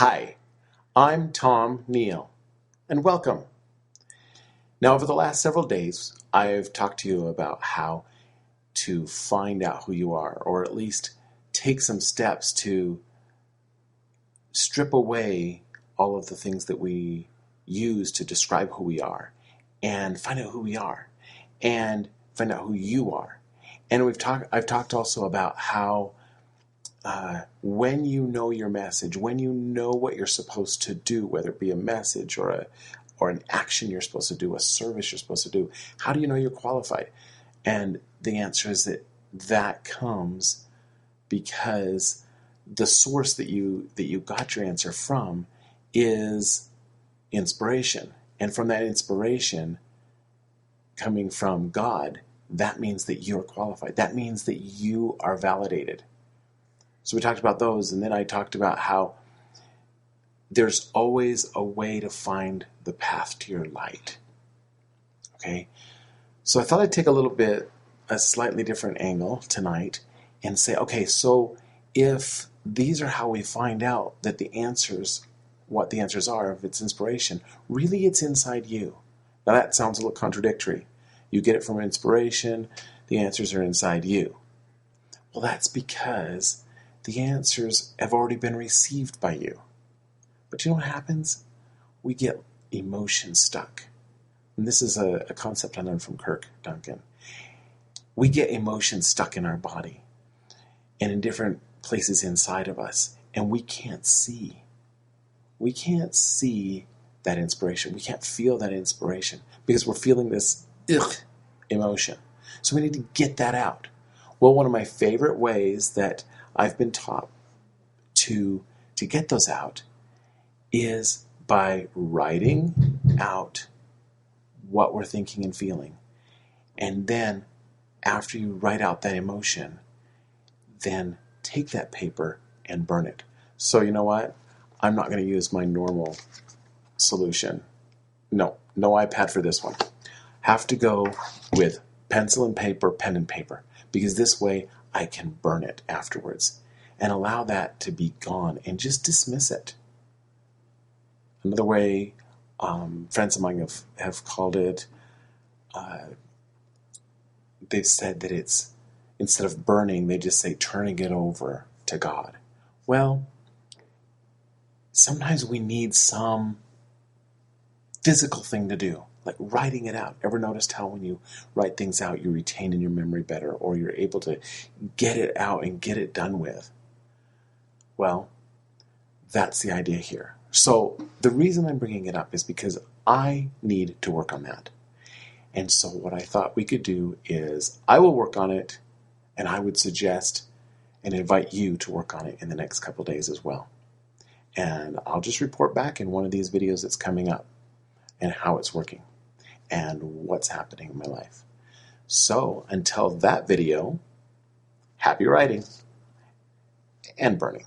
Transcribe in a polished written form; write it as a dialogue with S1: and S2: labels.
S1: Hi, I'm Tom Neal, and welcome. Now, over the last several days, I've talked to you about how to find out who you are, or at least take some steps to strip away all of the things that we use to describe who we are, and find out who we are, and find out who you are. And I've talked also about how when you know your message, when you know what you're supposed to do, whether it be a message or an action you're supposed to do, a service you're supposed to do, how do you know you're qualified? And the answer is that comes because the source that you got your answer from is inspiration. And from that inspiration coming from God, that means that you're qualified. That means that you are validated. So we talked about those, and then I talked about how there's always a way to find the path to your light. Okay? So I thought I'd take a slightly different angle tonight and say, okay, so if these are how we find out that what the answers are, if it's inspiration, really it's inside you. Now that sounds a little contradictory. You get it from inspiration, the answers are inside you. Well, that's because the answers have already been received by you. But you know what happens? We get emotion stuck. And this is a concept I learned from Kirk Duncan. We get emotion stuck in our body and in different places inside of us. And we can't see. We can't see that inspiration. We can't feel that inspiration because we're feeling this emotion. So we need to get that out. Well, one of my favorite ways that I've been taught to get those out is by writing out what we're thinking and feeling. And then after you write out that emotion, then take that paper and burn it. So you know what? I'm not going to use my normal solution. No iPad for this one. Have to go with pencil and paper, pen and paper, because this way I can burn it afterwards and allow that to be gone and just dismiss it. Another way friends of mine have called it, they've said that it's, instead of burning, they just say turning it over to God. Well, sometimes we need some physical thing to do, like writing it out. Ever noticed how when you write things out, you retain in your memory better, or you're able to get it out and get it done with? Well, that's the idea here. So the reason I'm bringing it up is because I need to work on that. And so what I thought we could do is I will work on it, and I would suggest and invite you to work on it in the next couple days as well. And I'll just report back in one of these videos that's coming up and how it's working and what's happening in my life. So until that video, happy writing and burning.